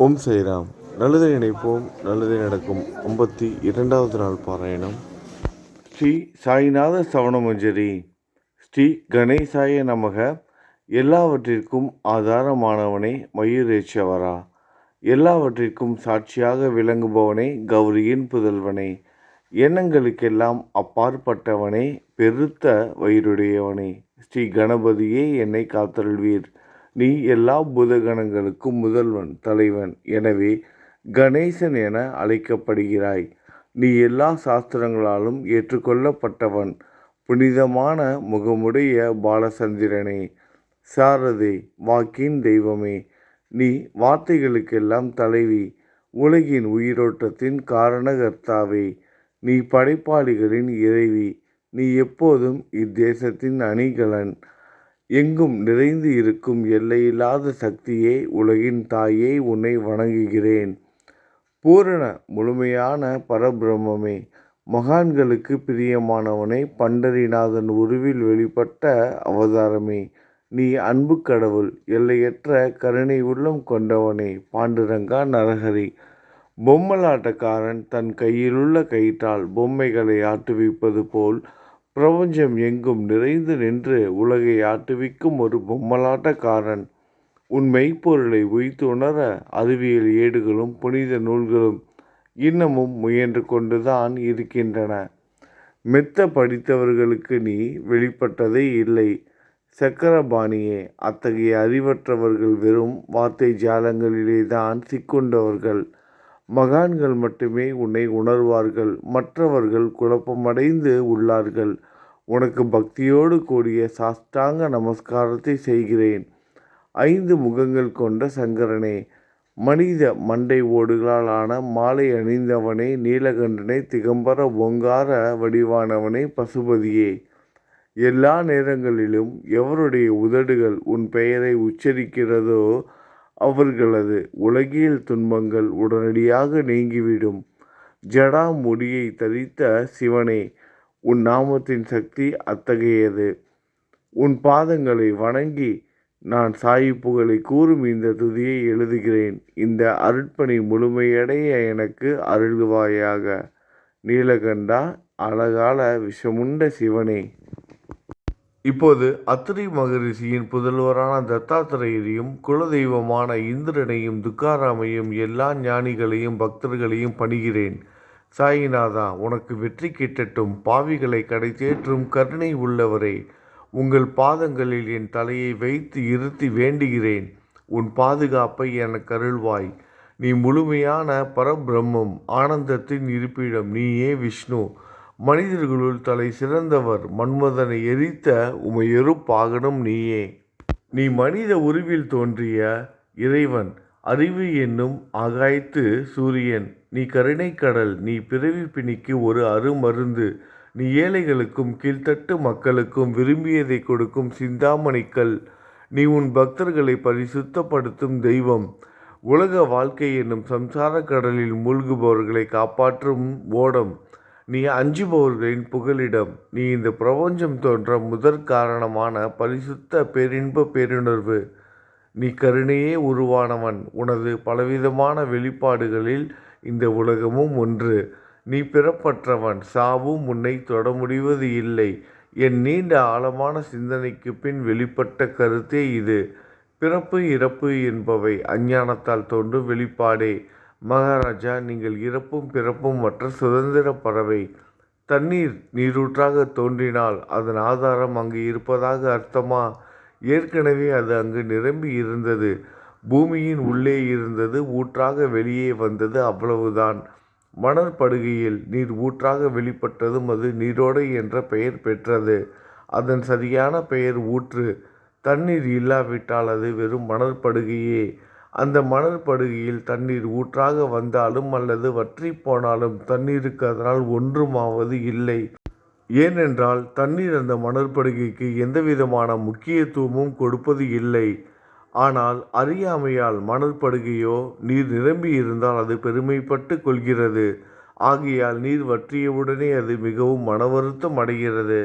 ஓம் சாய்ராம். நல்லதை நினைப்போம், நல்லதே நடக்கும். 52வது நாள் பாராயணம். ஸ்ரீ சாய்நாத சவணமஞ்சரி. ஸ்ரீ கணேசாய நமக. எல்லாவற்றிற்கும் ஆதாரமானவனே, மயூரேச்சவரா. எல்லாவற்றிற்கும் சாட்சியாக விளங்குபவனே, கௌரியின் புதல்வனே. எண்ணங்களுக்கெல்லாம் அப்பாற்பட்டவனே, பெருத்த வயிறுடையவனே. ஸ்ரீ கணபதியே, என்னை காத்தருள்வீர். நீ எல்லா பூதகணங்களுக்கும் முதல்வன், தலைவன். எனவே கணேசன் என அழைக்கப்படுகிறாய். நீ எல்லா சாஸ்திரங்களாலும் ஏற்றுக்கொள்ளப்பட்டவன். புனிதமான முகமுடைய பாலசந்திரனே, சாரதே, வாக்கின் தெய்வமே, நீ வார்த்தைகளுக்கெல்லாம் தலைவி, உலகின் உயிரோட்டத்தின் காரணகர்த்தாவே, நீ படைப்பாளிகளின் இறைவி, நீ எப்போதும் இத்தேசத்தின் அணிகலன், எங்கும் நிறைந்து இருக்கும் எல்லையில்லாத சக்தியே, உலகின் தாயே, உன்னை வணங்குகிறேன். பூரண முழுமையான பரபிரம்மே, மகான்களுக்கு பிரியமானவனே, பண்டரிநாதன் உருவில் வெளிப்பட்ட அவதாரமே, நீ அன்பு கடவுள், எல்லையற்ற கருணை உள்ளம் கொண்டவனே, பாண்டுரங்கா நரஹரி. பொம்மலாட்டக்காரன் தன் கையிலுள்ள கயிற்றால் பொம்மைகளை ஆட்டுவிப்பது போல் பிரபஞ்சம் எங்கும் நிறைந்து நின்று உலகை ஆட்டுவிக்கும் ஒரு பொம்மலாட்டக்காரன். உன் மெய்ப்பொருளை உய்த்துணர அறிவியல் ஏடுகளும் புனித நூல்களும் இன்னமும் முயன்று கொண்டுதான் இருக்கின்றன. மெத்த படித்தவர்களுக்கு நீ வெளிப்பட்டதே இல்லை. சக்கரபாணியே, அத்தகைய அறிவற்றவர்கள் வெறும் வார்த்தை ஜாலங்களிலே தான் சிக்குண்டவர்கள். மகான்கள் மட்டுமே உன்னை உணர்வார்கள். மற்றவர்கள் குழப்பமடைந்து உள்ளார்கள். உனக்கு பக்தியோடு கூடிய சாஷ்டாங்க நமஸ்காரத்தை செய்கிறேன். 5 முகங்கள் கொண்ட சங்கரனே, மனித மண்டை ஓடுகளால் ஆன மாலை அணிந்தவனே, நீலகண்டனே, திகம்பர ஓங்கார வடிவானவனே, பசுபதியே, எல்லா நேரங்களிலும் எவருடைய உதடுகள் உன் பெயரை உச்சரிக்கிறதோ அவர்களது உலகியல் துன்பங்கள் உடனடியாக நீங்கிவிடும். ஜடா முடியை தரித்த சிவனே, உன் நாமத்தின் சக்தி அத்தகையது. உன் பாதங்களை வணங்கி நான் சாயி புகழை கூறும் இந்த துதியை எழுதுகிறேன். இந்த அருட்பணி முழுமையடைய எனக்கு அருள்வாயாக. நீலகண்டா, அழகால விஷமுண்ட சிவனே. இப்போது அத்திரி மகரிஷியின் புதல்வரான தத்தாத்திரேயரையும் குலதெய்வமான இந்திரனையும் துக்காராமையும் எல்லா ஞானிகளையும் பக்தர்களையும் பணிகிறேன். சாயிநாதா, உனக்கு வெற்றி கிட்டட்டும். பாவிகளை கடை தேற்றும் கருணை உள்ளவரே, உங்கள் பாதங்களில் என் தலையை வைத்து இருத்தி வேண்டுகிறேன். உன் பாதுகாப்பை எனக்கு அருள்வாய். நீ முழுமையான பரபிரம்மம், ஆனந்தத்தின் இருப்பிடம். நீயே விஷ்ணு. மனிதர்களுள் தலை சிறந்தவர். மன்மதனை எரித்த உமையொரு பாகனும் நீயே. நீ மனித உருவில் தோன்றிய இறைவன், அறிவு என்னும் ஆகாயத்து சூரியன். நீ கருணைக்கடல். நீ பிறவி பிணிக்கு ஒரு அருமருந்து. நீ ஏழைகளுக்கும் கீழ்த்தட்டு மக்களுக்கும் விரும்பியதை கொடுக்கும் சிந்தாமணிக்கல். நீ உன் பக்தர்களை பரிசுத்தப்படுத்தும் தெய்வம். உலக வாழ்க்கை என்னும் சம்சார கடலில் மூழ்குபவர்களை காப்பாற்றும் ஓடம். நீ அஞ்சுபவர்களின் புகலிடம். நீ இந்த பிரபஞ்சம் தோன்ற முதற் காரணமான பரிசுத்த பேரின்ப பேருணர்வு. நீ கருணையே உருவானவன். உனது பலவிதமான வெளிப்பாடுகளில் இந்த உலகமும் ஒன்று. நீ பிறப்பற்றவன். சாவும் உன்னை தொட முடிவது இல்லை. என் நீண்ட ஆழமான சிந்தனைக்கு பின் வெளிப்பட்ட கருத்தே இது. பிறப்பு இறப்பு என்பவை அஞ்ஞானத்தால் தோன்றும் வெளிப்பாடே. மகாராஜா, நீங்கள் இறப்பும் பிறப்பும் மற்ற சுதந்திர பறவை. தண்ணீர் நீரூற்றாக தோன்றினால் அதன் ஆதாரம் அங்கு இருப்பதாக அர்த்தமா? ஏற்கனவே அது அங்கு நிரம்பி இருந்தது. பூமியின் உள்ளே இருந்தது, ஊற்றாக வெளியே வந்தது, அவ்வளவுதான். மணற்படுகையில் நீர் ஊற்றாக வெளிப்பட்டதும் அது நீரோடை என்ற பெயர் பெற்றது. அதன் சரியான பெயர் ஊற்று. தண்ணீர் இல்லாவிட்டால் அது வெறும் மணற்படுகையே. அந்த மணற்படுகையில் தண்ணீர் ஊற்றாக வந்தாலும் அல்லது வற்றி போனாலும் தண்ணீருக்கு அதனால் ஒன்றுமாவது இல்லை. ஏனென்றால் தண்ணீர் அந்த மணற்படுகைக்கு எந்தவிதமான முக்கியத்துவமும் கொடுப்பது இல்லை. ஆனால் அறியாமையால் மணற்படுகையோ நீர் நிரம்பி இருந்தால் அது பெருமைப்பட்டு கொள்கிறது. ஆகையால் நீர் வற்றியவுடனே அது மிகவும் மனவருத்தம் அடைகிறது.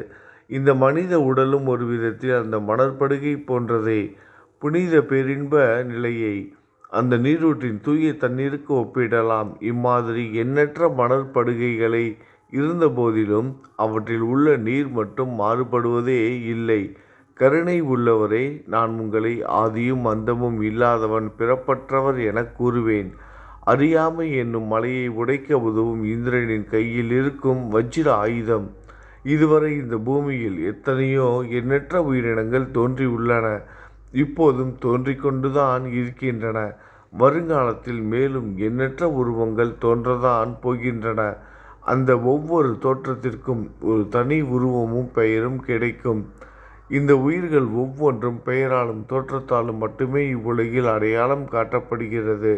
இந்த மனித உடலும் ஒரு விதத்தில் அந்த மணற்படுகை போன்றதே. புனித பேரின்ப நிலையை அந்த நீரூற்றின் தூய தண்ணீருக்கு ஒப்பிடலாம். இம்மாதிரி எண்ணற்ற மணற்படுகைகளை இருந்தபோதிலும் அவற்றில் உள்ள நீர் மட்டும் மாறுபடுவதே இல்லை. கருணை உள்ளவரே, நான் உங்களை ஆதியும் அந்தமும் இல்லாதவன், பிறப்பற்றவர் எனக் கூறுவேன். அறியாமை என்னும் மலையை உடைக்க உதவும் இந்திரனின் கையில் இருக்கும் வஜ்ர ஆயுதம். இதுவரை இந்த பூமியில் எத்தனையோ எண்ணற்ற உயிரினங்கள் தோன்றியுள்ளன. இப்போதும் தோன்றிக்கொண்டுதான் இருக்கின்றன. வருங்காலத்தில் மேலும் எண்ணற்ற உருவங்கள் தோன்றத்தான் போகின்றன. அந்த ஒவ்வொரு தோற்றத்திற்கும் ஒரு தனி உருவமும் பெயரும் கிடைக்கும். இந்த உயிர்கள் ஒவ்வொன்றும் பெயராலும் தோற்றத்தாலும் மட்டுமே இவ்வுலகில் அடையாளம் காட்டப்படுகிறது.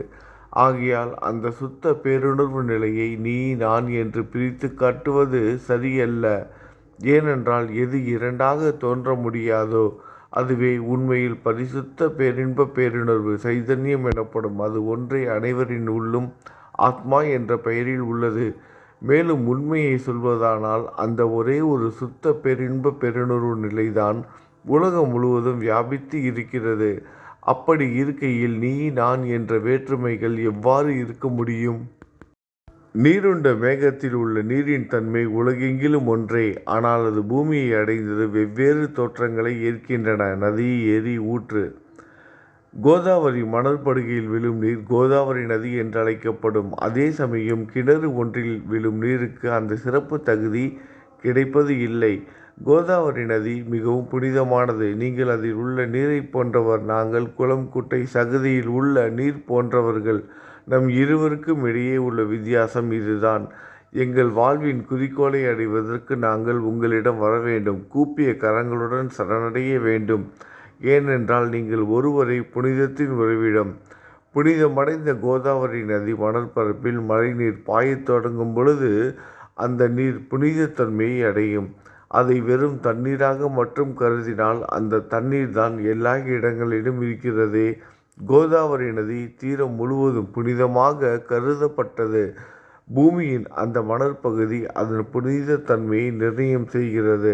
ஆகையால் அந்த சுத்த பேருணர்வு நிலையை நீ நான் என்று பிரித்து காட்டுவது சரியல்ல. ஏனென்றால் எது இரண்டாக தோன்ற முடியாதோ அதுவே உண்மையில் பரிசுத்த பேரின்ப பேருணர்வு சைதன்யம் எனப்படும். அது ஒன்றே அனைவரின் உள்ளும் ஆத்மா என்ற பெயரில் உள்ளது. மேலும் உண்மையை சொல்வதானால் அந்த ஒரே ஒரு சுத்த பேரின்ப பெருணர்வு நிலைதான் உலகம் முழுவதும் வியாபித்து இருக்கிறது. அப்படி இருக்கையில் நீ நான் என்ற வேற்றுமைகள் எவ்வாறு இருக்க முடியும்? நீருண்ட மேகத்தில் உள்ள நீரின் தன்மை உலகெங்கிலும் ஒன்றே. ஆனால் அது பூமியை அடைந்தது வெவ்வேறு தோற்றங்களை ஏற்கின்றன. நதி, ஏரி, ஊற்று. கோதாவரி மணற்படுகையில் விழும் நீர் கோதாவரி நதி என்று அழைக்கப்படும். அதே சமயம் கிணறு ஒன்றில் விழும் நீருக்கு அந்த சிறப்பு தகுதி கிடைப்பது இல்லை. கோதாவரி நதி மிகவும் புனிதமானது. நீங்கள் அதில் உள்ள நீரை போன்றவர். நாங்கள் குளம், குட்டை, சகதியில் உள்ள நீர் போன்றவர்கள். நம் இருவருக்கும் இடையே உள்ள வித்தியாசம் இதுதான். எங்கள் வாழ்வின் குறிக்கோளை அடைவதற்கு நாங்கள் உங்களிடம் வர வேண்டும். கூப்பிய கரங்களுடன் சரணடைய வேண்டும். ஏனென்றால் நீங்கள் ஒருவரை புனிதத்தின் உறைவிடம். புனிதமடைந்த கோதாவரி நதி மணற்பரப்பில் மழைநீர் பாயத் தொடங்கும் பொழுது அந்த நீர் புனிதத்தன்மையை அடையும். அதை வெறும் தண்ணீராக மட்டும் கருதினால் அந்த தண்ணீர் தான் எல்லா இடங்களிலும் இருக்கிறதே. கோதாவரி நதி தீரம் முழுவதும் புனிதமாக கருதப்பட்டது. பூமியின் அந்த மணற்பகுதி அதன் புனித தன்மையை நிர்ணயம் செய்கிறது.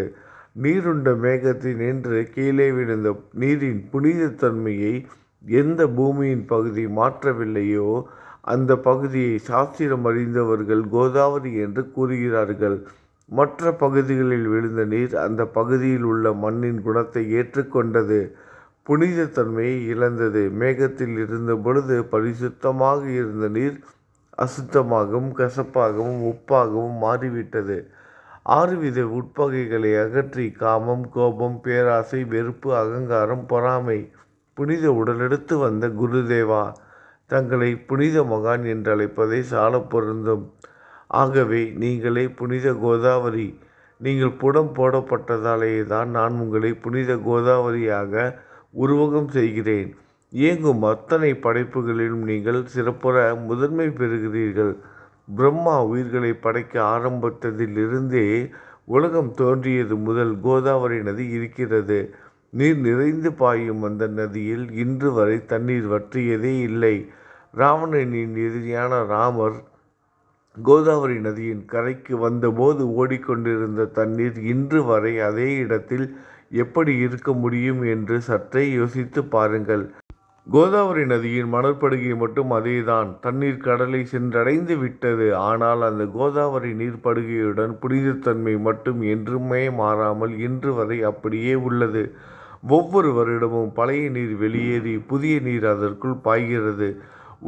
நீருண்ட மேகத்தினின்று கீழே விழுந்த நீரின் புனித தன்மையை எந்த பூமியின் பகுதி மாற்றவில்லையோ அந்த பகுதியை சாஸ்திரம் அறிந்தவர்கள் கோதாவரி என்று கூறுகிறார்கள். மற்ற பகுதிகளில் விழுந்த நீர் அந்த பகுதியில் உள்ள மண்ணின் குணத்தை ஏற்றுக்கொண்டது, புனித தன்மையை இழந்தது. மேகத்தில் இருந்த பொழுது பரிசுத்தமாக இருந்த நீர் அசுத்தமாகவும் கசப்பாகவும் உப்பாகவும் மாறிவிட்டது. 6 வித உட்பகைகளை அகற்றி காமம், கோபம், பேராசை, வெறுப்பு, அகங்காரம், பொறாமை புனித உடலெடுத்து வந்த குருதேவா தங்களை புனித மகான் என்று அழைப்பதை சால பொருந்தும். ஆகவே நீங்களே புனித கோதாவரி. நீங்கள் புடம் போடப்பட்டதாலேயே தான் நான் உங்களை புனித கோதாவரியாக உருவகம் செய்கிறேன். இயங்கும் அத்தனை படைப்புகளிலும் நீங்கள் சிறப்புற முதன்மை பெறுகிறீர்கள். பிரம்மா உயிர்களை படைக்க ஆரம்பித்ததிலிருந்தே உலகம் தோன்றியது முதல் கோதாவரி நதி இருக்கிறது. நீர் நிறைந்து பாயும் அந்த நதியில் இன்று வரை தண்ணீர் வற்றியதே இல்லை. ராவணனின் எதிரியான ராமர் கோதாவரி நதியின் கரைக்கு வந்தபோது ஓடிக்கொண்டிருந்த தண்ணீர் இன்று வரை அதே இடத்தில் எப்படி இருக்க முடியும் என்று சற்றே யோசித்து பாருங்கள். கோதாவரி நதியின் மணற்படுகை மட்டும் அதேதான். தண்ணீர் கடலை சென்றடைந்து விட்டது. ஆனால் அந்த கோதாவரி நீர்ப்படுகையுடன் புனிதத்தன்மை மட்டும் என்றுமே மாறாமல் இன்று வரை அப்படியே உள்ளது. ஒவ்வொரு வருடமும் பழைய நீர் வெளியேறி புதிய நீர் அதற்குள் பாய்கிறது.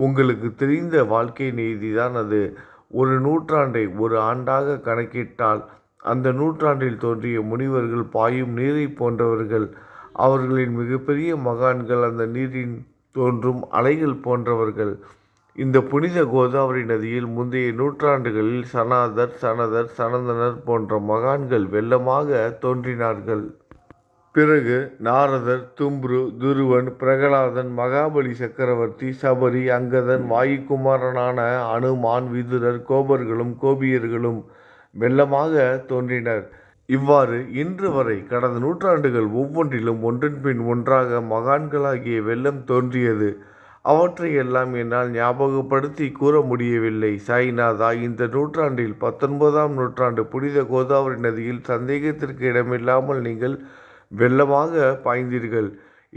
உங்களுக்கு தெரிந்த வாழ்க்கை நீதிதான் அது. ஒரு நூற்றாண்டை ஒரு ஆண்டாக கணக்கிட்டால் அந்த நூற்றாண்டில் தோன்றிய முனிவர்கள் பாயும் நீரை போன்றவர்கள். அவர்களின் மிகப்பெரிய மகான்கள் அந்த நீரின் தோன்றும் அலைகள் போன்றவர்கள். இந்த புனித கோதாவரி நதியில் முந்தைய நூற்றாண்டுகளில் சனாதர், சனதர், சனந்தனர் போன்ற மகான்கள் வெள்ளமாக தோன்றினார்கள். பிறகு நாரதர், தும்ரு, துருவன், பிரகலாதன், மகாபலி சக்கரவர்த்தி, சபரி, அங்கதன், வாயுகுமாரனான அனுமான், விதுரர், கோபர்களும் கோபியர்களும் வெள்ளமாக தோன்றினர். இவ்வாறு இன்று வரை கடந்த நூற்றாண்டுகள் ஒவ்வொன்றிலும் ஒன்றன் பின் ஒன்றாக மகான்களாகிய வெள்ளம் தோன்றியது. அவற்றையெல்லாம் என்னால் ஞாபகப்படுத்தி கூற முடியவில்லை. சாய்நாதா, இந்த நூற்றாண்டில் 19ஆம் நூற்றாண்டு புனித கோதாவரி நதியில் சந்தேகத்திற்கு இடமில்லாமல் நீங்கள் வெள்ளமாக பாய்ந்தீர்கள்.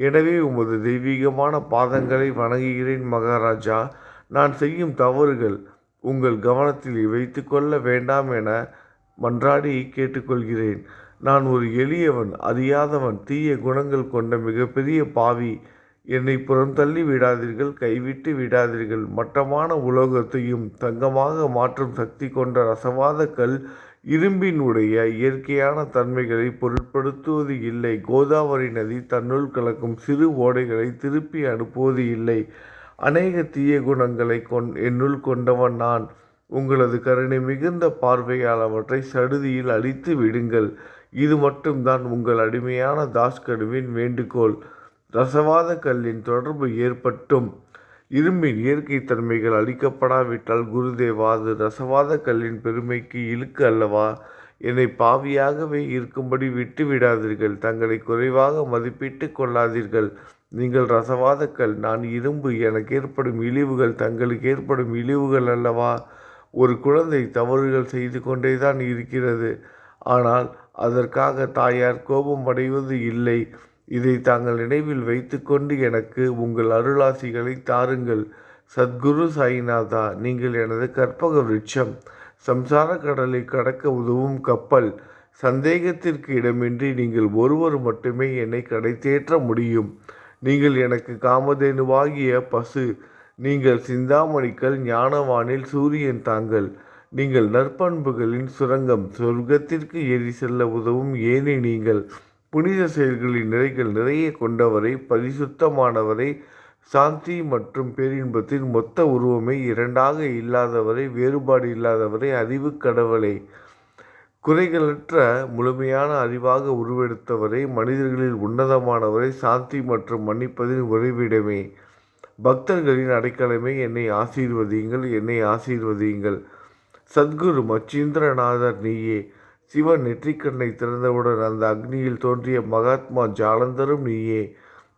எனவே உமது தெய்வீகமான பாதங்களை வணங்குகிறேன் மகாராஜா. நான் செய்யும் தவறுகள் உங்கள் கவனத்தில் வைத்து கொள்ள வேண்டாம் என மன்றாடி கேட்டுக்கொள்கிறேன். நான் ஒரு எளியவன், அறியாதவன், தீய குணங்கள் கொண்ட மிகப்பெரிய பாவி. என்னை புறந்தள்ளி விடாதீர்கள், கைவிட்டு விடாதீர்கள். மட்டமான உலோகத்தையும் தங்கமாக மாற்றும் சக்தி கொண்ட ரசவாத கல் இரும்பினுடைய இயற்கையான தன்மைகளை பொருட்படுத்துவது இல்லை. கோதாவரி நதி தன்னுள் கலக்கும் சிறு ஓடைகளை திருப்பி அனுப்புவது இல்லை. அநேக தீய குணங்களை என்னுள் கொண்டவன் நான். உங்களது கருணை மிகுந்த பார்வையால் அவற்றை சடுதியில் அழித்து விடுங்கள். இது மட்டும்தான் உங்கள் அடிமையான தாஸ்கனுவின் வேண்டுகோள். ரசவாத கல்லின் தொடர்பு ஏற்பட்டும் இரும்பின் இயற்கை தன்மைகள் அளிக்கப்படாவிட்டால் குருதேவா, அது ரசவாத கல்லின் பெருமைக்கு இழுக்கு அல்லவா? என்னை பாவியாகவே இருக்கும்படி விட்டு விடாதீர்கள். தங்களை குறைவாக மதிப்பிட்டு கொள்ளாதீர்கள். நீங்கள் ரசவாத கல், நான் இரும்பு. எனக்கு ஏற்படும் இழிவுகள் தங்களுக்கு ஏற்படும் இழிவுகள் அல்லவா? ஒரு குழந்தை தவறுகள் செய்து கொண்டேதான் இருக்கிறது. ஆனால் அதற்காக தாயார் கோபம் அடைவது இல்லை. இதை தாங்கள் நினைவில் வைத்து கொண்டு எனக்கு உங்கள் அருளாசிகளை தாருங்கள். சத்குரு சாய்நாதா, நீங்கள் எனது கற்பக விருட்சம், சம்சார கடலை கடக்க உதவும் கப்பல். சந்தேகத்திற்கு இடமின்றி நீங்கள் ஒருவர் மட்டுமே என்னை கடைத்தேற்ற முடியும். நீங்கள் எனக்கு காமதேனுவாகிய பசு. நீங்கள் சிந்தாமணிக்கல், ஞானவானில் சூரியன் தாங்கள். நீங்கள் நற்பண்புகளின் சுரங்கம், சொர்க்கத்திற்கு ஏறி செல்ல உதவும் ஏனி நீங்கள். புனித செயல்களின் நிறைகள் நிறைய கொண்டவரை, பரிசுத்தமானவரை, சாந்தி மற்றும் பேரின்பத்தின் மொத்த உருவமே, இரண்டாக இல்லாதவரை, வேறுபாடு இல்லாதவரை, அறிவு கடவுளை, குறைகளற்ற முழுமையான அறிவாக உருவெடுத்தவரை, மனிதர்களில் உன்னதமானவரை, சாந்தி மற்றும் மன்னிப்பதின் உறைவிடமே, பக்தர்களின் அடைக்கலமே, என்னை ஆசீர்வதியுங்கள், என்னை ஆசீர்வதியுங்கள். சத்குரு மச்சீந்திரநாதர் நீயே. சிவன் நெற்றிக்கண்ணை திறந்தவுடன் அந்த அக்னியில் தோன்றிய மகாத்மா ஜாலந்தரும் நீயே.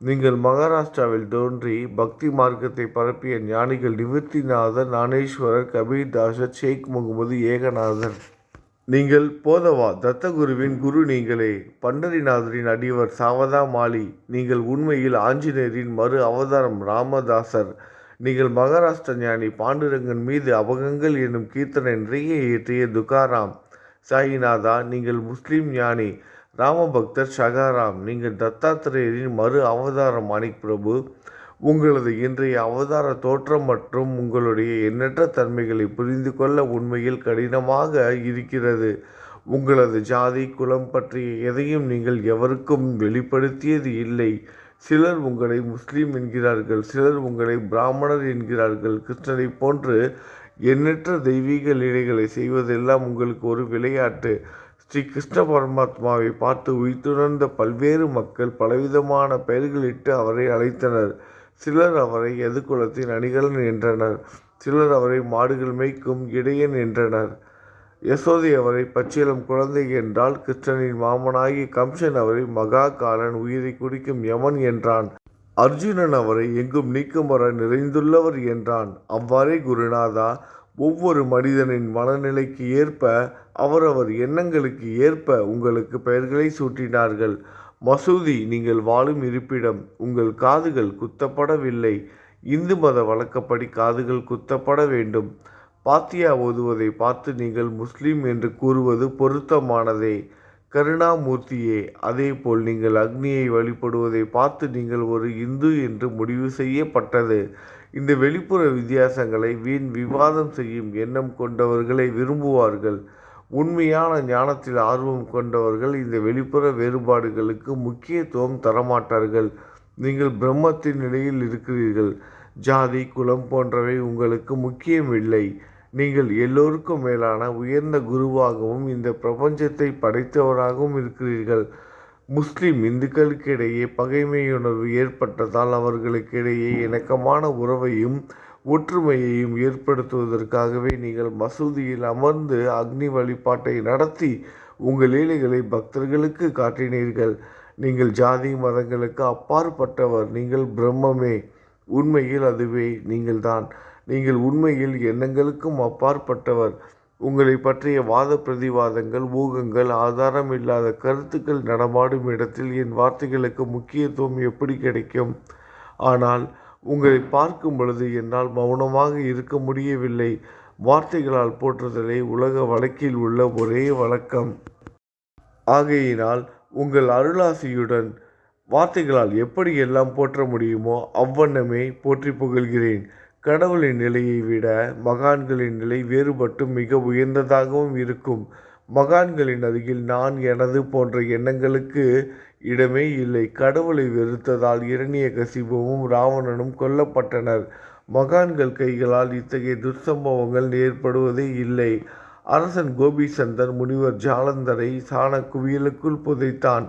நீங்கள் மகாராஷ்டிராவில் தோன்றி பக்தி மார்க்கத்தை பரப்பிய ஞானிகள் நிவர்த்திநாதர், ஞானேஸ்வரர், கபீர்தாசர், ஷேக் முகமது, ஏகநாதர். நீங்கள் போதவா தத்தகுருவின் குரு நீங்களே. பண்டரிநாதரின் அடியவர் சாவதா மாலி. நீங்கள் உண்மையில் ஆஞ்சநேயரின் மறு அவதாரம் ராமதாசர். நீங்கள் மகாராஷ்டிர ஞானி பாண்டுரங்கன் மீது அபகங்கள் என்னும் கீர்த்தனை நிறைய இயற்றிய துகாராம். சாயிநாதா, நீங்கள் முஸ்லீம் ஞானி ராமபக்தர் ஷகாராம். நீங்கள் தத்தாத்திரேயரின் மறு அவதாரம் மாணிக் பிரபு. உங்களது இன்றைய அவதார தோற்றம் மற்றும் உங்களுடைய எண்ணற்ற தன்மைகளை புரிந்து கொள்ள உண்மையில் கடினமாக இருக்கிறது. உங்களது ஜாதி குலம் பற்றிய எதையும் நீங்கள் எவருக்கும் வெளிப்படுத்தியது இல்லை. சிலர் உங்களை முஸ்லீம் என்கிறார்கள், சிலர் உங்களை பிராமணர் என்கிறார்கள். கிருஷ்ணரை போன்று எண்ணற்ற தெய்வீக லீலைகளை செய்வதெல்லாம் உங்களுக்கு ஒரு விளையாட்டு. ஸ்ரீ கிருஷ்ண பரமாத்மாவை பார்த்து உய்த்துணர்ந்த பல்வேறு மக்கள் பலவிதமான பெயர்களிட்டு அவரை அழைத்தனர். சிலர் அவரை எதுகுலத்தின் அணிகலன் என்றனர். சிலர் அவரை மாடுகள் மேய்க்கும் இடையன் என்றனர். யசோதை அவரை பச்சிளம் குழந்தை என்றால். கிருஷ்ணனின் மாமனாகிய கம்சன் அவரை மகா காலன், உயிரை குடிக்கும் யமன் என்றான். அர்ஜுனன் அவரை எங்கும் நீக்கமர நிறைந்துள்ளவர் என்றான். அவ்வாறே குருநாதா, ஒவ்வொரு மனிதனின் மனநிலைக்கு ஏற்ப, அவரவர் எண்ணங்களுக்கு ஏற்ப உங்களுக்கு பெயர்களை சூட்டினார்கள். மசூதி நீங்கள் வாழும் இருப்பிடம். உங்கள் காதுகள் குத்தப்படவில்லை. இந்து மத வழக்கப்படி காதுகள் குத்தப்பட வேண்டும். பாத்தியா ஓதுவதை பார்த்து நீங்கள் முஸ்லீம் என்று கூறுவது பொருத்தமானதே. கருணாமூர்த்தியே, அதேபோல் நீங்கள் அக்னியை வழிபடுவதை பார்த்து நீங்கள் ஒரு இந்து என்று முடிவு செய்யப்பட்டது. இந்த வெளிப்புற வித்தியாசங்களை வீண் விவாதம் செய்யும் எண்ணம் கொண்டவர்களை விரும்புவார்கள். உண்மையான ஞானத்தில் ஆர்வம் கொண்டவர்கள் இந்த வெளிப்புற வேறுபாடுகளுக்கு முக்கியத்துவம் தரமாட்டார்கள். நீங்கள் பிரம்மத்தின் நிலையில் இருக்கிறீர்கள். ஜாதி குலம் போன்றவை உங்களுக்கு முக்கியமில்லை. நீங்கள் எல்லோருக்கும் மேலான உயர்ந்த குருவாகவும் இந்த பிரபஞ்சத்தை படைத்தவராகவும் இருக்கிறீர்கள். முஸ்லிம் இந்துக்களுக்கு இடையே பகைமையுணர்வு ஏற்பட்டதால் அவர்களுக்கிடையே இணக்கமான உறவையும் ஒற்றுமையையும் ஏற்படுத்துவதற்காகவே நீங்கள் மசூதியில் அமர்ந்து அக்னி வழிபாட்டை நடத்தி உங்கள் லீலைகளை பக்தர்களுக்கு காட்டினீர்கள். நீங்கள் ஜாதி மதங்களுக்கு அப்பாற்பட்டவர். நீங்கள் பிரம்மமே. உண்மையில் அதுவே நீங்கள்தான். நீங்கள் உண்மையில் எண்ணங்களுக்கும் அப்பாற்பட்டவர். உங்களை பற்றிய வாத பிரதிவாதங்கள், ஊகங்கள், ஆதாரம் இல்லாத கருத்துக்கள் நடமாடும் இடத்தில் என் வார்த்தைகளுக்கு முக்கியத்துவம் எப்படி கிடைக்கும்? ஆனால் உங்களை பார்க்கும் பொழுது என்னால் மௌனமாக இருக்க முடியவில்லை. வார்த்தைகளால் போற்றுதலே உலக வழக்கில் உள்ள ஒரே வழக்கம். ஆகையினால் உங்கள் அருளாசியுடன் வார்த்தைகளால் எப்படி எல்லாம் போற்ற முடியுமோ அவ்வண்ணமே போற்றி புகழ்கிறேன். கடவுளின் நிலையை விட மகான்களின் நிலை வேறுபட்டும் மிக உயர்ந்ததாகவும் இருக்கும். மகான்களின் அருகில் நான், எனது போன்ற எண்ணங்களுக்கு இடமே இல்லை. கடவுளை வெறுத்ததால் இரணியகசிபுவும் ராவணனும் கொல்லப்பட்டனர். மகான்கள் கைகளால் இத்தகைய துர்சம்பவங்கள் ஏற்படுவதே இல்லை. அரசன் கோபிசந்தர் முனிவர் ஜாலந்தரை சாண குவியலுக்குள் புதைத்தான்.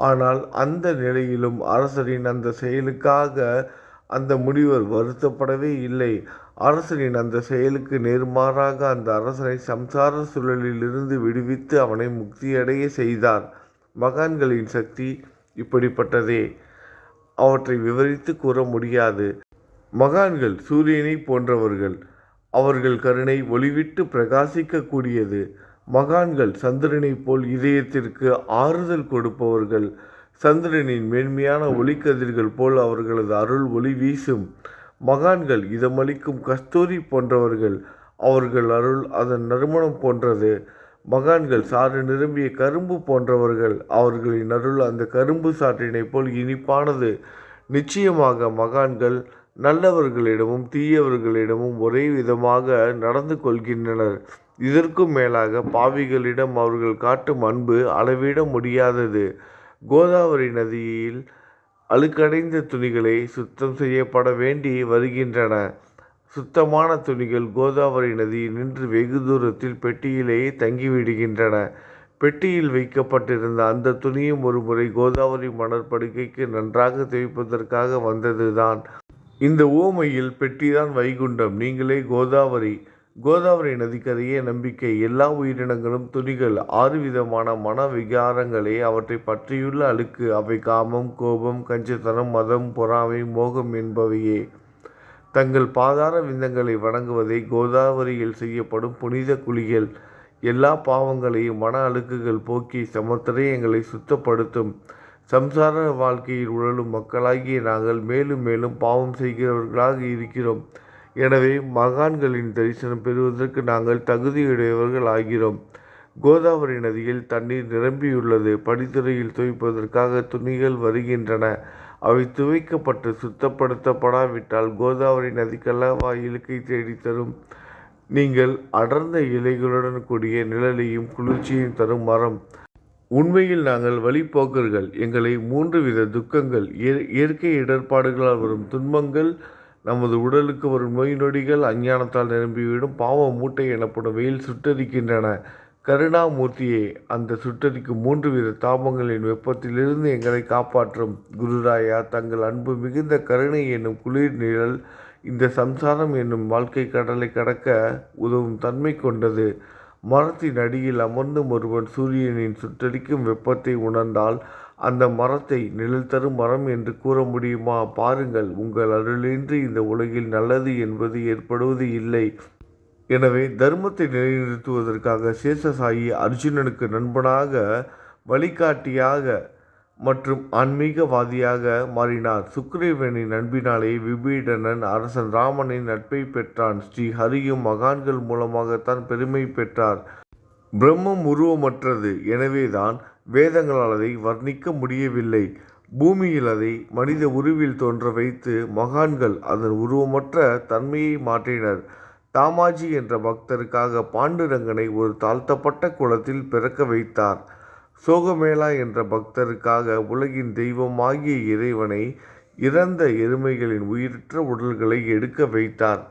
ஆனால் அந்த நிலையிலும் அரசரின் அந்த செயலுக்காக அந்த முனிவர் வருத்தப்படவே இல்லை. அரசனின் அந்த செயலுக்கு நேர்மாறாக அந்த அரசனை சம்சார சூழலிலிருந்து விடுவித்து அவனை முக்தியடைய செய்தார். மகான்களின் சக்தி இப்படிப்பட்டதே. அவற்றை விவரித்து கூற முடியாது. மகான்கள் சூரியனை போன்றவர்கள். அவர்கள் கருணை ஒளிவிட்டு பிரகாசிக்க கூடியது. மகான்கள் சந்திரனை போல் இதயத்திற்கு ஆறுதல் கொடுப்பவர்கள். சந்திரனின் மேன்மையான ஒளிக்கதிர்கள் போல் அவர்களது அருள் ஒளி வீசும். மகான்கள் இதமளிக்கும் கஸ்தூரி போன்றவர்கள். அவர்கள் அருள் அதன் நறுமணம் போன்றது. மகான்கள் சாறு நிரம்பிய கரும்பு போன்றவர்கள். அவர்களின் அருள் அந்த கரும்பு சாற்றினை போல் இனிப்பானது. நிச்சயமாக மகான்கள் நல்லவர்களிடமும் தீயவர்களிடமும் ஒரே விதமாக நடந்து கொள்கின்றனர். இதற்கும் மேலாக பாவிகளிடம் அவர்கள் காட்டும் அன்பு அளவிட முடியாதது. கோதாவரி நதியில் அழுக்கடைந்த துணிகளை சுத்தம் செய்யப்பட வேண்டி வருகின்றன. சுத்தமான துணிகள் கோதாவரி நதியில் நின்று வெகு தூரத்தில் பெட்டியிலேயே தங்கிவிடுகின்றன. பெட்டியில் வைக்கப்பட்டிருந்த அந்த துணியும் ஒருமுறை கோதாவரி மணற்படுக்கைக்கு நன்றாக துவைப்பதற்காக வந்ததுதான். இந்த உவமையில் பெட்டிதான் வைகுண்டம், நீங்களே கோதாவரி. கோதாவரி நதிக்கரையே நம்பிக்கை. எல்லா உயிரினங்களும் துணிகள். 6 விதமான மன விகாரங்களே அவற்றை பற்றியுள்ள அழுக்கு. அவை காமம், கோபம், கஞ்சத்தனம், மதம், பொறாமை, மோகம் என்பவையே. தங்கள் பாதார விந்தங்களை வணங்குவதை கோதாவரியில் செய்யப்படும் புனித குளியல். எல்லா பாவங்களையும் மன அழுக்குகள் போக்கி சமத்திரயங்களை சுத்தப்படுத்தும். சம்சார வாழ்க்கையில் உழலும் மக்களாகிய நாங்கள் மேலும் மேலும் பாவம் செய்கிறவர்களாக இருக்கிறோம். எனவே மகான்களின் தரிசனம் பெறுவதற்கு நாங்கள் தகுதியுடையவர்கள் ஆகிறோம். கோதாவரி நதியில் தண்ணீர் நிரம்பியுள்ளது. படித்துறையில் துவைப்பதற்காக துணிகள் வருகின்றன. அவை துவைக்கப்பட்டு சுத்தப்படுத்தப்படாவிட்டால் கோதாவரி நதிக்கல்லவா இழுக்கை தேடித்தரும். நீங்கள் அடர்ந்த இலைகளுடன் கூடிய நிழலையும் குளிர்ச்சியையும் தரும் மரம். உண்மையில் நாங்கள் வழிப்போக்கர்கள். எங்களை 3 வித துக்கங்கள், இயற்கை இடர்பாடுகளால் வரும் துன்பங்கள், நமது உடலுக்கு வரும் நோய் நொடிகள், அஞ்ஞானத்தால் நிரம்பிவிடும் பாவ மூட்டை எனப்படும் வெயில் சுட்டரிக்கின்றன. கருணாமூர்த்தியே, அந்த சுட்டரிக்கும் 3 வித தாபங்களின் வெப்பத்திலிருந்து எங்களை காப்பாற்றும். குருராயா, தங்கள் அன்பு மிகுந்த கருணை என்னும் குளிர் நிழல் இந்த சம்சாரம் என்னும் வாழ்க்கை கடலை கடக்க உதவும் தன்மை கொண்டது. மரத்தின் அடியில் அமர்ந்தும் ஒருவன் சூரியனின் சுட்டரிக்கும் வெப்பத்தை உணர்ந்தால் அந்த மரத்தை நிழல் தரும் மரம் என்று கூற முடியுமா? பாருங்கள், உங்கள் அருளின்றி இந்த உலகில் நல்லது என்பது ஏற்படுவது இல்லை. எனவே தர்மத்தை நிலைநிறுத்துவதற்காக சேஷசாயி அர்ஜுனனுக்கு நண்பனாக, வழிகாட்டியாக மற்றும் ஆன்மீகவாதியாக மாறினார். சுக்கிரீவனின் அன்பினாலே விபீடனன் அரசன் ராமனின் நட்பை பெற்றான். ஸ்ரீ ஹரியும் மகான்கள் மூலமாகத்தான் பெருமை பெற்றார். பிரம்மம் உருவமற்றது. எனவேதான் வேதங்களால் அதை வர்ணிக்க முடியவில்லை. பூமியில் அதை மனித உருவில் தோன்ற வைத்து மகான்கள் அதன் உருவமற்ற தன்மையை மாற்றினர். தாமாஜி என்ற பக்தருக்காக பாண்டுரங்கனை ஒரு தாழ்த்தப்பட்ட குளத்தில் பிறக்க வைத்தார். சோகமேளா என்ற பக்தருக்காக உலகின் தெய்வமாகிய இறைவனை இறந்த எருமைகளின் உயிரற்ற உடல்களை எடுக்க வைத்தார்.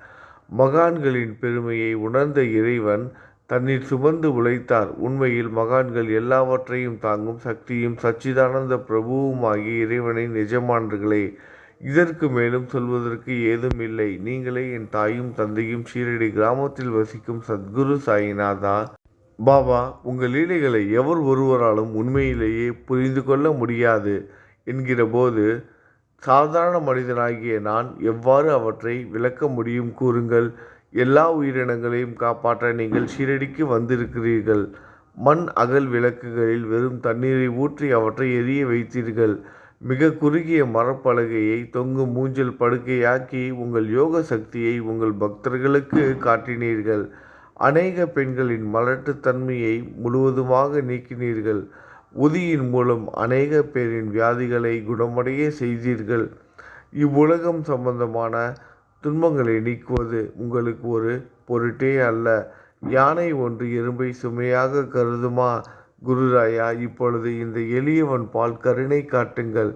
மகான்களின் பெருமையை உணர்ந்த இறைவன் தண்ணீர் சுமந்து உழைத்தார். உண்மையில் மகான்கள் எல்லாவற்றையும் தாங்கும் சக்தியும் சச்சிதானந்த பிரபுவுமாகிய இறைவனை நிஜமானர்களே. இதற்கு மேலும் சொல்வதற்கு ஏதும் இல்லை. நீங்களே என் தாயும் தந்தையும் ஷீரடி கிராமத்தில் வசிக்கும் சத்குரு சாயிநாதா. பாபா, உங்கள் லீலைகளை எவர் ஒருவராலும் உண்மையிலேயே புரிந்து கொள்ள முடியாது என்கிற போது சாதாரண மனிதனாகிய நான் எவ்வாறு அவற்றை விளக்க முடியும் கூறுங்கள். எல்லா உயிரினங்களையும் காப்பாற்ற நீங்கள் ஷீரடிக்கு வந்திருக்கிறீர்கள். மண் அகல் விளக்குகளில் வெறும் தண்ணீரை ஊற்றி அவற்றை எரிய வைத்தீர்கள். மிக குறுகிய மரப்பலகையை தொங்கும் மூஞ்சல் படுக்கையாக்கி உங்கள் யோக சக்தியை உங்கள் பக்தர்களுக்கு காட்டினீர்கள். அநேக பெண்களின் மலட்டுத்தன்மையை முழுவதுமாக நீக்கினீர்கள். உதியின் மூலம் அநேக பேரின் வியாதிகளை குணமடைய செய்தீர்கள். இவ்வுலகம் சம்பந்தமான துன்பங்களை நீக்குவது உங்களுக்கு ஒரு பொருட்டே அல்ல. யானை ஒன்று எறும்பை சுமையாக கருதுமா? குருராயா, இப்பொழுது இந்த எளியவன் பால் கருணை காட்டுங்கள்.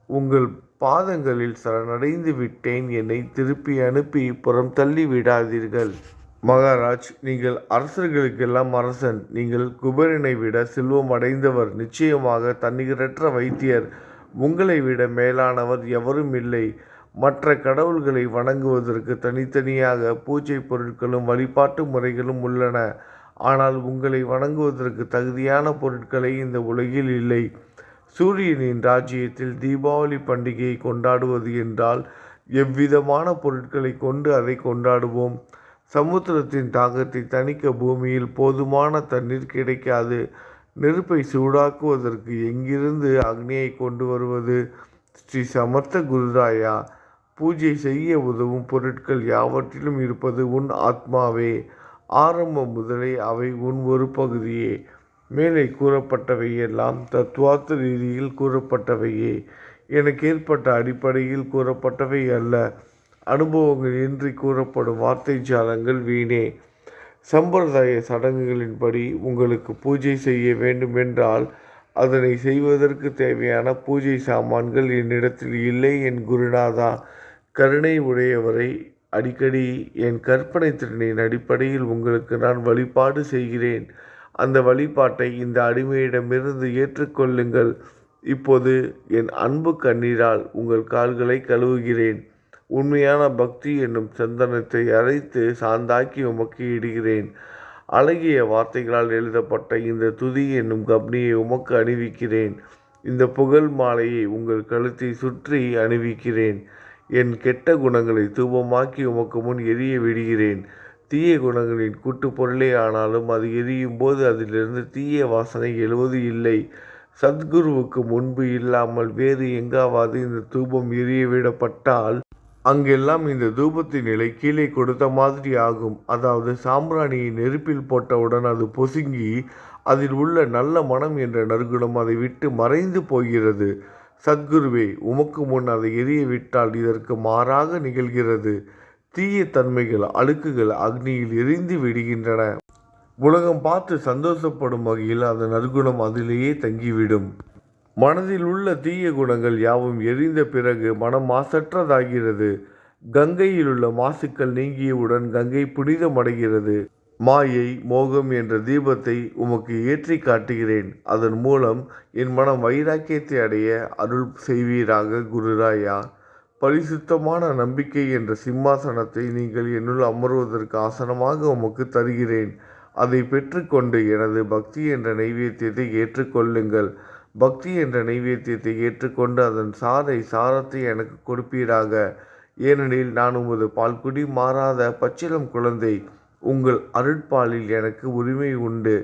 உங்கள் பாதங்களில் சரணடைந்து விட்டேன். என்னை திருப்பி அனுப்பி புறம் தள்ளி விடாதீர்கள். மகாராஜ், நீங்கள் அரசர்களுக்கெல்லாம் அரசன். நீங்கள் குபேரனை விட செல்வம் அடைந்தவர். நிச்சயமாக தன்னிகரற்ற வைத்தியர். உங்களை விட மேலானவர் எவரும் இல்லை. மற்ற கடவுள்களை வணங்குவதற்கு தனித்தனியாக பூஜை பொருட்களும் வழிபாட்டு முறைகளும் உள்ளன. ஆனால் உங்களை வணங்குவதற்கு தகுதியான பொருட்களை இந்த உலகில் இல்லை. சூரியனின் ராஜ்யத்தில் தீபாவளி பண்டிகையை கொண்டாடுவது என்றால் எவ்விதமான பொருட்களை கொண்டு அதை கொண்டாடுவோம்? சமுத்திரத்தின் தாகத்தை தணிக்க பூமியில் போதுமான தண்ணீர் கிடைக்காது. நெருப்பை சூடாக்குவதற்கு எங்கிருந்து அக்னியை கொண்டு வருவது? ஸ்ரீ சமர்த்த குருராயா, பூஜை செய்ய உதவும் பொருட்கள் யாவற்றிலும் இருப்பது உன் ஆத்மாவே. ஆரம்பம் முதலே அவை உன் ஒரு பகுதியே. மேலே கூறப்பட்டவை எல்லாம் தத்துவார்த்த ரீதியில் கூறப்பட்டவையே. எனக்கு ஏற்பட்ட அடிப்படையில் கூறப்பட்டவை அல்ல. அனுபவங்கள் இன்றி கூறப்படும் வார்த்தை ஜாலங்கள் வீணே. சம்பிரதாய சடங்குகளின்படி உங்களுக்கு பூஜை செய்ய வேண்டுமென்றால் அதனை செய்வதற்கு தேவையான பூஜை சாமான்கள் என்னிடத்தில் இல்லை. என் குருநாதா, கருணை உடையவரை, அடிக்கடி என் கற்பனை திறனின் அடிப்படையில் உங்களுக்கு நான் வழிபாடு செய்கிறேன். அந்த வழிபாட்டை இந்த அடிமையிடமிருந்து ஏற்றுக்கொள்ளுங்கள். இப்போது என் அன்பு கண்ணீரால் உங்கள் கால்களை கழுவுகிறேன். உண்மையான பக்தி என்னும் சந்தனத்தை அரைத்து சாந்தாக்கி உமக்கு இடுகிறேன். அழகிய வார்த்தைகளால் எழுதப்பட்ட இந்த துதி என்னும் கப்னியை உமக்கு அணிவிக்கிறேன். இந்த புகழ் மாலையை உங்கள் கழுத்தை சுற்றி அணிவிக்கிறேன். என் கெட்ட குணங்களை தூபமாக்கி உமக்கு முன் எரிய விடுகிறேன். தீய குணங்களின் கூட்டு பொருளே ஆனாலும் அது எரியும் போது அதிலிருந்து தீய வாசனை எழுவது இல்லை. சத்குருவுக்கு முன்பு இல்லாமல் வேறு எங்காவது இந்த தூபம் எரிய விடப்பட்டால் அங்கெல்லாம் இந்த தூபத்தின் நிலை கீழே கொடுத்த மாதிரி ஆகும். அதாவது சாம்பிராணியை நெருப்பில் போட்டவுடன் அது பொசுங்கி அதில் உள்ள நல்ல மனம் என்ற நற்குணம் அதை விட்டு மறைந்து போகிறது. சத்குருவே, உமக்கு முன் அதை எரிய விட்டால் இதற்கு மாறாக நிகழ்கிறது. தீய தன்மைகள், அழுக்குகள் அக்னியில் எரிந்து விடுகின்றன. உலகம் பார்த்து சந்தோஷப்படும் வகையில் அந்த நற்குணம் அதிலேயே தங்கிவிடும். மனதில் உள்ள தீய குணங்கள் யாவும் எரிந்த பிறகு மனம் மாசற்றதாகிறது. கங்கையில் உள்ள மாசுக்கள் நீங்கியவுடன் கங்கை புனிதமடைகிறது. மாயை, மோகம் என்ற தீபத்தை உமக்கு ஏற்றி காட்டுகிறேன். அதன் மூலம் என் மனம் வைராக்கியத்தை அடைய அருள் செய்வீராக குருராயா. பரிசுத்தமான நம்பிக்கை என்ற சிம்மாசனத்தை நீங்கள் என்னுள் அமர்வதற்கு ஆசனமாக உமக்கு தருகிறேன். அதை பெற்றுக்கொண்டு எனது பக்தி என்ற நைவேத்தியத்தை ஏற்றுக்கொள்ளுங்கள். பக்தி என்ற நைவேத்தியத்தை ஏற்றுக்கொண்டு அதன் சாரத்தை எனக்கு கொடுப்பீராக. ஏனெனில் நான் உமது பால்குடி மாறாத பச்சிளம் குழந்தை. உங்கள் அருட்பாலில் எனக்கு உரிமை உண்டு.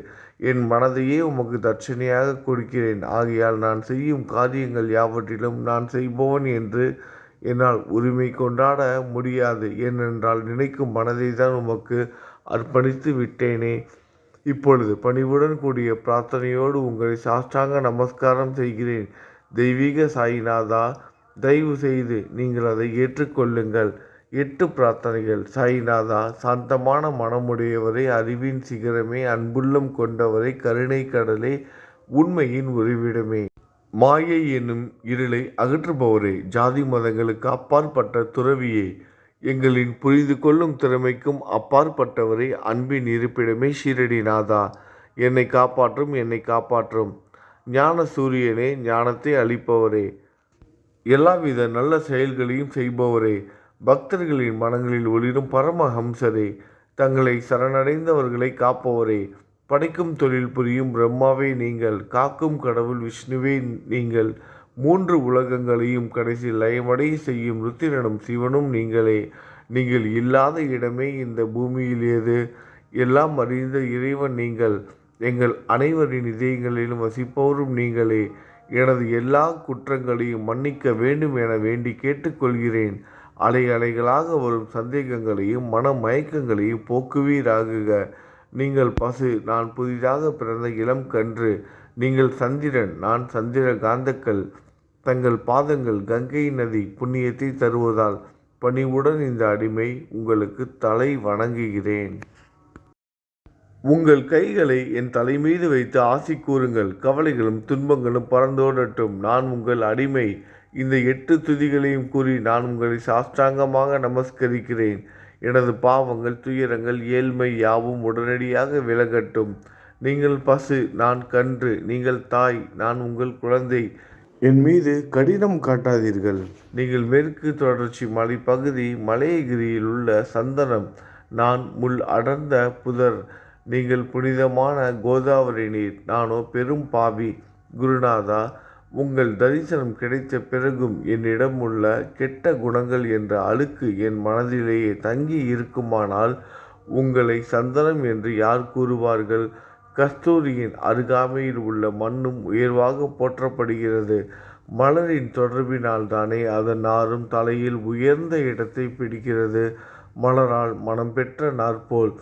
என் மனதையே உமக்கு தட்சணையாக கொடுக்கிறேன். ஆகையால் நான் செய்யும் காரியங்கள் யாவற்றிலும் நான் செய்பவன் என்று என்னால் உரிமை கொண்டாட முடியாது. ஏனென்றால் நினைக்கும் மனதை தான் உமக்கு அர்ப்பணித்து விட்டேனே. இப்பொழுது பணிவுடன் கூடிய பிரார்த்தனையோடு உங்களை சாஷ்டாங்க நமஸ்காரம் செய்கிறேன். தெய்வீக சாயிநாதா, தயவு செய்து நீங்கள் அதை ஏற்றுக்கொள்ளுங்கள். 8 பிரார்த்தனைகள். சாயிநாதா, சாந்தமான மனமுடையவரே, அறிவின் சிகரமே, அன்புள்ளம் கொண்டவரே, கருணை கடலே, உண்மையின் உறைவிடமே, மாயை என்னும் இருளை அகற்றுபவரே, ஜாதி மதங்களுக்கு அப்பாற்பட்ட துறவியே, எங்களின் புரிந்து கொள்ளும் திறமைக்கும் அப்பாற்பட்டவரே, அன்பின் இருப்பிடமே, ஷீரடிநாதா, என்னை காப்பாற்றும். ஞான சூரியனே, ஞானத்தை அளிப்பவரே, எல்லாவித நல்ல செயல்களையும் செய்பவரே, பக்தர்களின் மனங்களில் ஒளிரும் பரமஹம்சரே, தங்களை சரணடைந்தவர்களை காப்பவரே, படைக்கும் தொழில் புரியும் பிரம்மாவே நீங்கள், காக்கும் கடவுள் விஷ்ணுவே நீங்கள், 3 உலகங்களையும் கடைசி லயமடைய செய்யும் ருத்திரனும் சிவனும் நீங்களே. நீங்கள் இல்லாத இடமே இந்த பூமியில் ஏது? எல்லாம் அறிந்த இறைவன் நீங்கள். எங்கள் அனைவரின் இதயங்களிலும் வசிப்பவரும் நீங்களே. எனது எல்லா குற்றங்களையும் மன்னிக்க வேண்டும் என வேண்டி கேட்டுக்கொள்கிறேன். அலை அலைகளாக வரும் சந்தேகங்களையும் மன மயக்கங்களையும் போக்குவீராகுக. நீங்கள் பசு, நான் புதிதாக பிறந்த இளம் கன்று. நீங்கள் சந்திரன், நான் சந்திர காந்தக்கல். தங்கள் பாதங்கள் கங்கை நதி புண்ணியத்தை தருவதால் பணிவுடன் இந்த அடிமை உங்களுக்கு தலை வணங்குகிறேன். உங்கள் கைகளை என் தலைமீது வைத்து ஆசி கூறுங்கள். கவலைகளும் துன்பங்களும் பறந்தோடட்டும். நான் உங்கள் அடிமை. இந்த 8 துதிகளையும் கூறி நான் உங்களை சாஷ்டாங்கமாக நமஸ்கரிக்கிறேன். எனது பாவங்கள், துயரங்கள், ஏழ்மை யாவும் உடனடியாக விலகட்டும். நீங்கள் பசு, நான் கன்று. நீங்கள் தாய், நான் உங்கள் குழந்தை. என் மீது கடினம் காட்டாதீர்கள். நீங்கள் மேற்கு தொடர்ச்சி மலைப்பகுதி, மலையகிரியில் உள்ள சந்தனம். நான் முள் அடர்ந்த புதர். நீங்கள் புனிதமான கோதாவரி நீர். நானோ பெரும் பாவி. குருநாதா, உங்கள் தரிசனம் கிடைத்த பிறகும் என்னிடம் உள்ள கெட்ட குணங்கள் என்ற அழுக்கு என் மனதிலேயே தங்கி இருக்குமானால் உங்களை சந்தனம் என்று யார் கூறுவார்கள்? கஸ்தூரியின் அருகாமையில் உள்ள மண்ணும் உயர்வாக போற்றப்படுகிறது. மலரின் தொடர்பினால் தானே அதன் நாரும் தலையில் உயர்ந்த இடத்தை பிடிக்கிறது. மலரால் மனம் பெற்ற நாற்போல்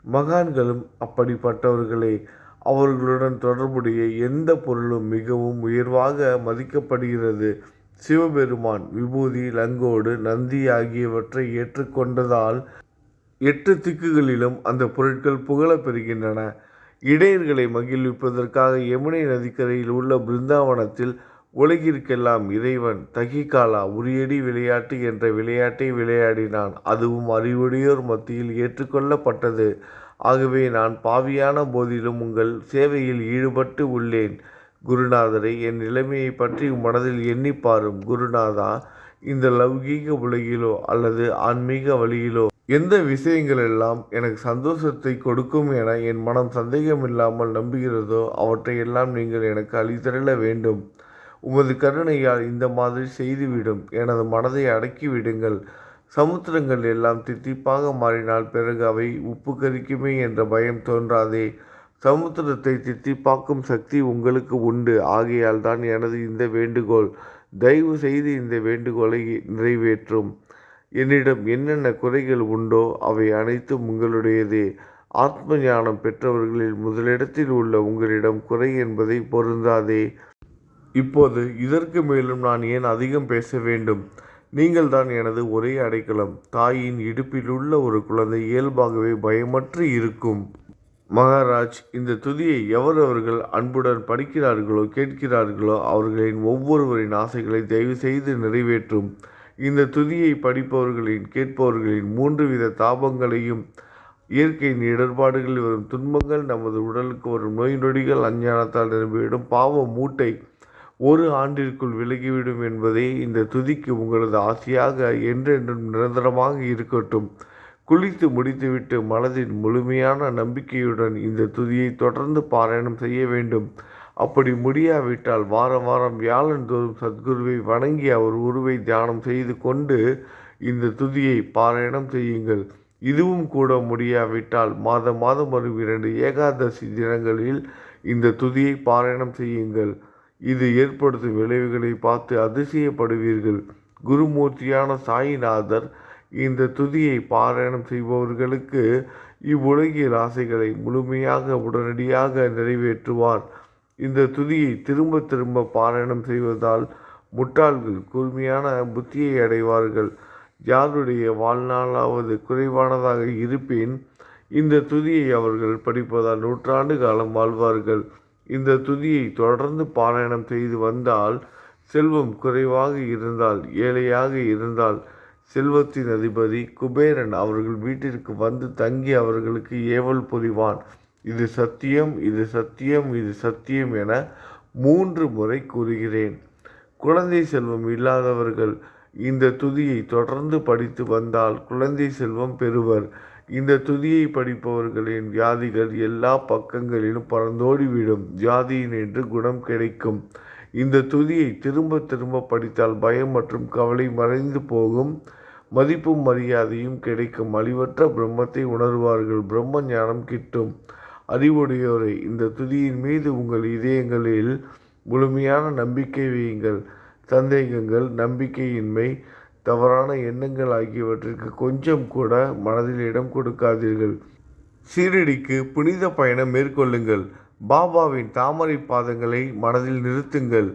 மகான்களும் அப்படிப்பட்டவர்களே. அவர்களுடன் தொடர்புடைய எந்த பொருளும் மிகவும் உயர்வாக மதிக்கப்படுகிறது. சிவபெருமான் விபூதி, லங்கோடு, நந்தி ஆகியவற்றை ஏற்றுக்கொண்டதால் 8 திக்குகளிலும் அந்த பொருட்கள் புகழப் பெறுகின்றன. இடையர்களை மகிழ்விப்பதற்காக யமுனை நதிக்கரையில் உள்ள பிருந்தாவனத்தில் உலகிற்கெல்லாம் இறைவன் தகிகாலா உரியடி விளையாட்டு என்ற விளையாட்டை விளையாடினான். அதுவும் அறிவுடையோர் மத்தியில் ஏற்றுக்கொள்ளப்பட்டது. ஆகவே நான் பாவியான போதிலும் உங்கள் சேவையில் ஈடுபட்டு உள்ளேன். குருநாதரை, என் நிலைமையை பற்றி மனதில் எண்ணிப்பாரும். குருநாதா, இந்த லௌகீக உலகிலோ அல்லது ஆன்மீக வழியிலோ எந்த விஷயங்களெல்லாம் எனக்கு சந்தோஷத்தை கொடுக்கும் என என் மனம் சந்தேகமில்லாமல் நம்புகிறதோ அவற்றையெல்லாம் நீங்கள் எனக்கு அளித்தருள வேண்டும். உமது கருணையால் இந்த மாதிரி செய்துவிடும். எனது மனதை அடக்கிவிடுங்கள். சமுத்திரங்கள் எல்லாம் தித்திப்பாக மாறினால் பிறகு அவை உப்பு கரிக்குமே என்ற பயம் தோன்றாதே. சமுத்திரத்தை தித்திப்பாக்கும் சக்தி உங்களுக்கு உண்டு. ஆகையால் தான் எனது இந்த வேண்டுகோள். தயவு செய்து இந்த வேண்டுகோளை நிறைவேற்றும். என்னிடம் என்னென்ன குறைகள் உண்டோ அவை அனைத்தும் உங்களுடையதே. ஆத்ம ஞானம் பெற்றவர்களில் முதலிடத்தில் உள்ள உங்களிடம் குறை என்பதை பொருந்தாதே. இப்போது இதற்கு மேலும் நான் ஏன் அதிகம் பேச வேண்டும்? நீங்கள் தான் எனது ஒரே அடைக்கலம். தாயின் இடுப்பிலுள்ள ஒரு குழந்தை இயல்பாகவே பயமற்று இருக்கும். மகாராஜ், இந்த துதியை எவரவர்கள் அன்புடன் படிக்கிறார்களோ கேட்கிறார்களோ அவர்களின் ஒவ்வொருவரின் ஆசைகளை தயவு செய்து நிறைவேற்றும். இந்த துதியை படிப்பவர்களின் கேட்பவர்களின் 3 வித தாபங்களையும், இயற்கையின் இடர்பாடுகளில் வரும் துன்பங்கள், நமது உடலுக்கு வரும் நோய் நொடிகள், அஞ்ஞானத்தால் நிரம்பிவிடும் பாவ மூட்டை 1 ஆண்டிற்குள் விலகிவிடும் என்பதே இந்த துதிக்கு உங்களது ஆசையாக என்றென்றும் நிரந்தரமாக இருக்கட்டும். குளித்து முடித்துவிட்டு மனதின் முழுமையான நம்பிக்கையுடன் இந்த துதியை தொடர்ந்து பாராயணம் செய்ய வேண்டும். அப்படி முடியாவிட்டால் வாரம் வாரம் வியாழந்தோறும் சத்குருவை வணங்கி அவர் உருவை தியானம் செய்து கொண்டு இந்த துதியை பாராயணம் செய்யுங்கள். இதுவும் கூட முடியாவிட்டால் மாதம் வரும் 2 ஏகாதசி தினங்களில் இந்த துதியை பாராயணம் செய்யுங்கள். இது ஏற்படுத்தும் விளைவுகளை பார்த்து அதிசயப்படுவீர்கள். குருமூர்த்தியான சாயிநாதர் இந்த துதியை பாராயணம் செய்பவர்களுக்கு இவ்வுலகியல் ஆசைகளை முழுமையாக உடனடியாக நிறைவேற்றுவார். இந்த துதியை திரும்ப திரும்ப பாராயணம் செய்வதால் முட்டாள்கள் கூர்மையான புத்தியை அடைவார்கள். யாருடைய வாழ்நாளாவது குறைவானதாக இருப்பின் இந்த துதியை அவர்கள் படிப்பதால் 100 ஆண்டு காலம் வாழ்வார்கள். இந்த துதியை தொடர்ந்து பாராயணம் செய்து வந்தால் செல்வம் குறைவாக இருந்தால், ஏழையாக இருந்தால், செல்வத்தின் அதிபதி குபேரன் அவர்கள் வீட்டிற்கு வந்து தங்கி அவர்களுக்கு ஏவல் புரிவான். இது சத்தியம், இது சத்தியம், இது சத்தியம் என 3 முறை கூறுகிறேன். குழந்தை செல்வம் இல்லாதவர்கள் இந்த துதியை தொடர்ந்து படித்து வந்தால் குழந்தை செல்வம் பெறுவர். இந்த துதியை படிப்பவர்களின் வியாதிகள் எல்லா பக்கங்களிலும் பறந்தோடிவிடும். வியாதியினின்று குணம் கிடைக்கும். இந்த துதியை திரும்ப திரும்ப படித்தால் பயம் மற்றும் கவலை மறைந்து போகும். மதிப்பும் மரியாதையும் கிடைக்கும். அழிவற்ற பிரம்மத்தை உணர்வார்கள். பிரம்ம ஞானம் கிட்டும். அறிவுடையோரை, இந்த துதியின் மீது உங்கள் இதயங்களில் முழுமையான நம்பிக்கை வையுங்கள். சந்தேகங்கள், நம்பிக்கையின்மை, தவறான எண்ணங்கள் ஆகியவற்றிற்கு கொஞ்சம் கூட மனதில் இடம் கொடுக்காதீர்கள். ஷீரடிக்கு புனித பயணம் மேற்கொள்ளுங்கள். பாபாவின் தாமரை பாதங்களை மனதில் நிறுத்துங்கள்.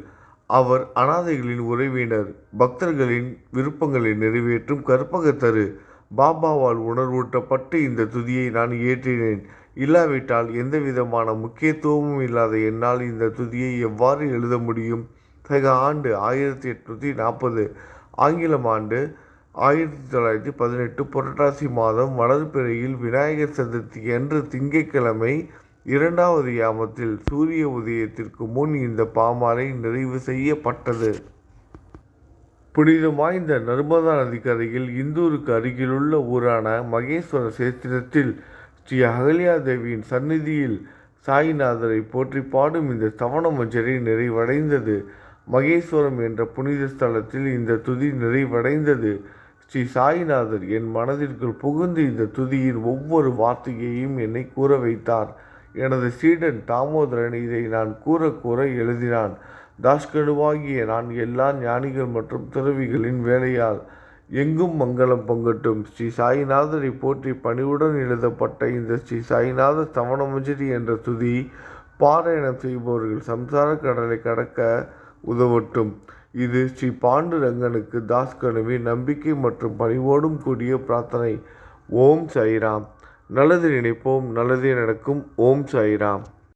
அவர் அனாதைகளின் உறவினர், பக்தர்களின் விருப்பங்களை நிறைவேற்றும் கற்பகத்தரு. பாபாவால் உணர்வூட்டப்பட்டு இந்த துதியை நான் இயற்றினேன். இல்லாவிட்டால் எந்தவிதமான முக்கியத்துவமும் இல்லாத என்னால் இந்த துதியை எவ்வாறு எழுத முடியும்? சக ஆண்டு 1840, ஆங்கிலம் ஆண்டு 1918, புரட்டாசி மாதம் வளர்பிறையில் விநாயகர் சதுர்த்தி அன்று திங்கட்கிழமை 2வது யாமத்தில் சூரிய உதயத்திற்கு முன் இந்த பாமாலை நிறைவு செய்யப்பட்டது. புனிதம் வாய்ந்த நர்மதா நதிக்கரையில் இந்தூருக்கு அருகிலுள்ள ஊரான மகேஸ்வர சேத்திரத்தில் ஸ்ரீ அகல்யா தேவியின் சந்நிதியில் சாயிநாதரை போற்றி பாடும் இந்த சவண மஞ்சரி நிறைவடைந்தது. மகேஸ்வரம் என்ற புனித ஸ்தலத்தில் இந்த துதி நிறைவடைந்தது. ஸ்ரீ சாயிநாதர் என் மனதிற்குள் புகுந்து இந்த துதியின் ஒவ்வொரு வார்த்தையையும் என்னை கூற வைத்தார். எனது சீடன் தாமோதரன் இதை நான் கூற எழுதினான். தாஸ்கனுவாகிய நான் எல்லா ஞானிகள் மற்றும் துறவிகளின் வேலையால் எங்கும் மங்களம் பொங்கட்டும். ஸ்ரீ சாயிநாதரை போற்றி பணிவுடன் எழுதப்பட்ட இந்த ஸ்ரீ சாயிநாத சவணமஞ்சரி என்ற துதி பாராயணம் செய்பவர்கள் சம்சார கடலை கடக்க உதவட்டும். இது ஸ்ரீ பாண்டுரங்கனுக்கு தாஸ்கனுவின் நம்பிக்கை மற்றும் பணிவோடும் கூடிய பிரார்த்தனை. ஓம் சாய்ராம். நல்லது நினைப்போம், நல்லதே நடக்கும். ஓம் சாய்ராம்.